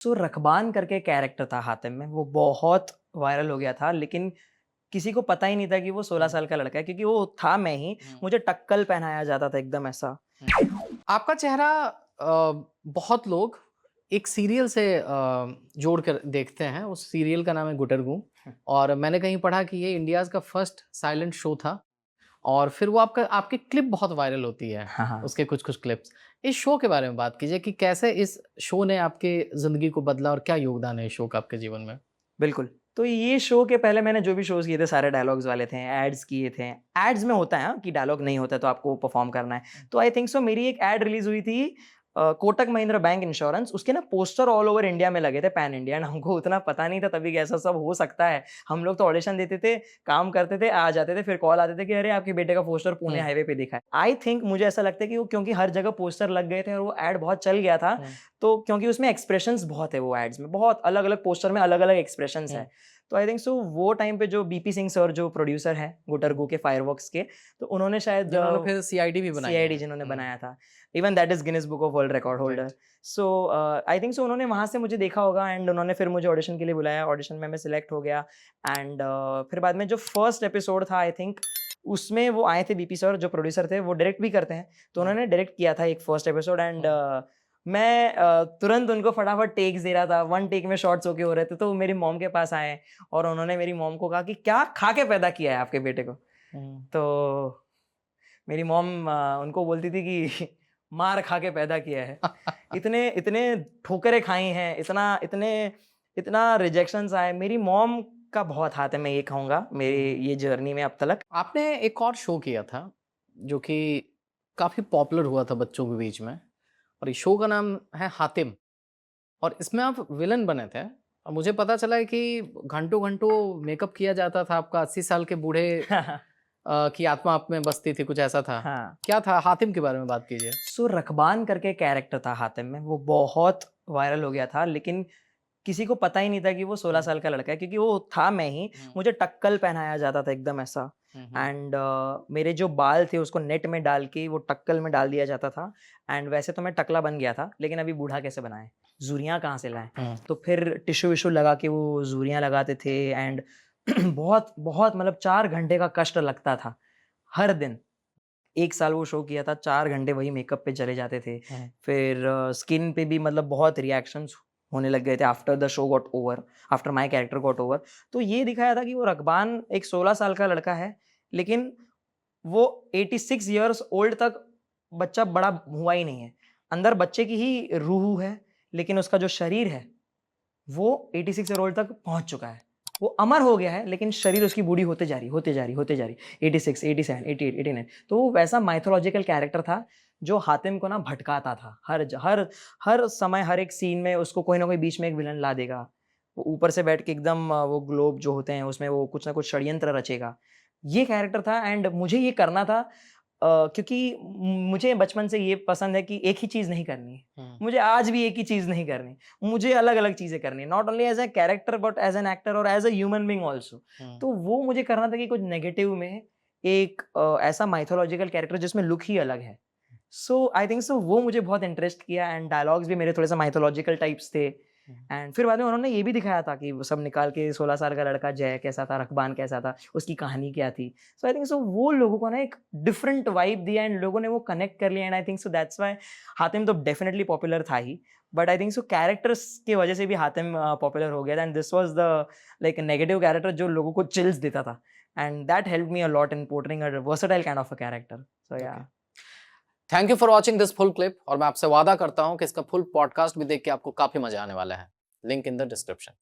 सो रखबान करके कैरेक्टर था हातिम में, वो बहुत वायरल हो गया था, लेकिन किसी को पता ही नहीं था कि वो 16 साल का लड़का है, क्योंकि वो था मैं ही। मुझे टक्कल पहनाया जाता था एकदम ऐसा। आपका चेहरा बहुत लोग एक सीरियल से जोड़ कर देखते हैं। उस सीरियल का नाम है गुटरगू और मैंने कहीं पढ़ा कि ये इंडियाज़ का फर्स्ट साइलेंट शो था और फिर वो आपकी क्लिप बहुत वायरल होती है, हाँ, हाँ। उसके कुछ-कुछ क्लिप्स। इस शो के बारे में बात कीजिए कि कैसे इस शो ने आपके ज़िंदगी को बदला और क्या योगदान है इस शो का आपके जीवन में? बिल्कुल। तो ये शो के पहले मैंने जो भी शोज़ किए थे सारे डायलॉग्स वाले थे, एड्स किए थे। एड्स में होता है हाँ, कि डायलॉग नहीं होता है तो आपको परफ़ॉर्म करना है। तो आई थिंक सो मेरी एक एड रिलीज़ हुई थी कोटक महिंद्रा बैंक इंश्योरेंस, उसके ना पोस्टर ऑल ओवर इंडिया में लगे थे, पैन इंडिया एंड हमको उतना पता नहीं था तभी कि ऐसा सब हो सकता है। हम लोग तो ऑडिशन देते थे, काम करते थे, आ जाते थे, फिर कॉल आते थे कि अरे आपके बेटे का पोस्टर पुणे हुँ, हाईवे पे दिखा है। आई थिंक मुझे ऐसा लगता है कि वो क्योंकि हर जगह पोस्टर लग गए थे और वो एड बहुत चल गया था, हुँ, तो क्योंकि उसमें एक्सप्रेशंस बहुत है वो एड्स में, बहुत अलग-अलग पोस्टर में अलग-अलग एक्सप्रेशंस हुँ, हैं। तो आई थिंक सो वो टाइम पे जो बीपी सिंह सर जो प्रोड्यूसर हैं हुँ। गुटरगू के फायरवर्क्स के, तो उन्होंने शायद जिन्होंने फिर सीआईडी भी बनाई सीआईडी है। जिन्होंने हुँ, बनाया था, even that is Guinness book of world record holder. Right. So I think सो उन्होंने वहाँ से मुझे देखा होगा एंड उन्होंने फिर मुझे ऑडिशन के लिए बुलाया, ऑडिशन में मैं सिलेक्ट हो गया एंड फिर बाद में जो फर्स्ट एपिसोड था आई थिंक उसमें वो आए थे बीपी सर जो प्रोड्यूसर थे, वो डायरेक्ट भी करते हैं, तो हुँ, उन्होंने डायरेक्ट किया था एक फर्स्ट एपिसोड एंड हुँ। मैं तुरंत उनको फटाफट टेक्स दे रहा था, वन टेक में शॉट्स ओके हो रहे थे, तो वो मेरी मॉम के पास आए और उन्होंने मेरी मॉम को कहा कि क्या खा के पैदा किया है आपके बेटे को? हुँ। तो मेरी मॉम उनको बोलती थी कि मार खा के पैदा किया है। इतने इतने ठोकरें खाई हैं, इतना रिजेक्शंस आए। मेरी मॉम का बहुत हाथ है, मैं ये कहूँगा, मेरी हुँ। ये जर्नी में अब तलक। आपने एक और शो किया था, जो कि काफ़ी पॉपुलर हुआ था बच्चों के बीच में और इस शो का नाम है हातिम और इसमें आप विलेन बने थे और मुझे पता चला है कि घंटों-घंटों मेकअप किया जाता था आपका 80 साल के बूढ़े की आत्मा आप में बसती थी, कुछ ऐसा था। हाँ। क्या था? हातिम के बारे में बात कीजिए। सो रकबान करके कैरेक्टर था हातिम में, वो बहुत वायरल हो गया था, लेकिन किसी को पता ही नहीं था कि वो 16 हुँ, साल का लड़का है, क्योंकि वो था मैं ही। हुँ, मुझे टक्कल पहनाया जाता था एकदम ऐसा हुँ, हुँ, एंड मेरे जो बाल थे उसको नेट में डाल के वो टक्कल में डाल दिया जाता था एंड वैसे तो मैं टकला बन गया था, लेकिन अभी बूढ़ा कैसे बनाएँ? ज़ुर्रियाँ कहाँ से लाएँ? हुँ, तो फिर टिश्यू-विश्यू लगा के वो ज़ुर्रियाँ लगाते थे एंड बहुत बहुत मतलब 4 घंटे का कष्ट लगता था, हर दिन। 1 साल वो शो किया था, 4 घंटे वही मेकअप पे चले जाते थे। हुँ, फिर स्किन पे भी मतलब बहुत रिएक्शंस होने लग गए थे after the show got over, after my character got over. तो ये दिखाया था कि वो रकबान एक 16 साल का लड़का है, लेकिन वो 86 इयर्स ओल्ड तक बच्चा बड़ा हुआ ही नहीं है। अंदर बच्चे की ही रूह है, लेकिन उसका जो शरीर है वो 86 ईयर ओल्ड तक पहुँच चुका है। वो अमर हो गया है, लेकिन शरीर उसकी बूढ़ी होते जा रही, होते जा रही, होते जा रही। 86, 87, 88, 89। तो वो वैसा माइथोलॉजिकल कैरेक्टर था, जो हातिम को ना भटकाता था। हर समय, हर एक सीन में उसको कोई ना कोई बीच में एक विलन ला देगा। वो ऊपर से बैठ के एकदम वो ग्लोब जो होते हैं, उसमें वो कुछ ना कुछ षड्यंत्र रचेगा। ये कैरेक्टर था एंड मुझे ये करना था क्योंकि मुझे बचपन से ये पसंद है कि एक ही चीज़ नहीं करनी है। हुँ, मुझे आज भी एक ही चीज़ नहीं करनी। मुझे अलग-अलग चीज़ें करनी है, not only as a character but as an actor और as a human being also. हुँ। तो वो मुझे करना था कि कुछ नेगेटिव में एक ऐसा माइथोलॉजिकल कैरेक्टर जिसमें लुक ही अलग है। सो आई थिंक सो वो मुझे बहुत इंटरेस्ट किया एंड डायलॉग्स भी मेरे थोड़े-से माइथोलॉजिकल टाइप्स थे हुँ। एंड फिर बाद में उन्होंने ये भी दिखाया था कि वो सब निकाल के 16 साल का लड़का जय कैसा था, रकबान कैसा था, उसकी कहानी क्या थी। सो आई थिंक सो वो लोगों को ना एक डिफरेंट वाइब दिया एंड लोगों ने वो कनेक्ट कर लिया and I think so that's why Hatim तो डेफिनिटली पॉपुलर था ही, but I think so characters की वजह से भी हातिम पॉपुलर हो गया था and this was the like negative character जो लोगों को चिल्स देता था and that helped me a lot in portraying a versatile kind of a character. So okay. Yeah thank you for watching this full clip और मैं आपसे वादा करता हूँ कि इसका फुल पॉडकास्ट भी देख के आपको काफ़ी मज़ा आने वाला है। Link in the description.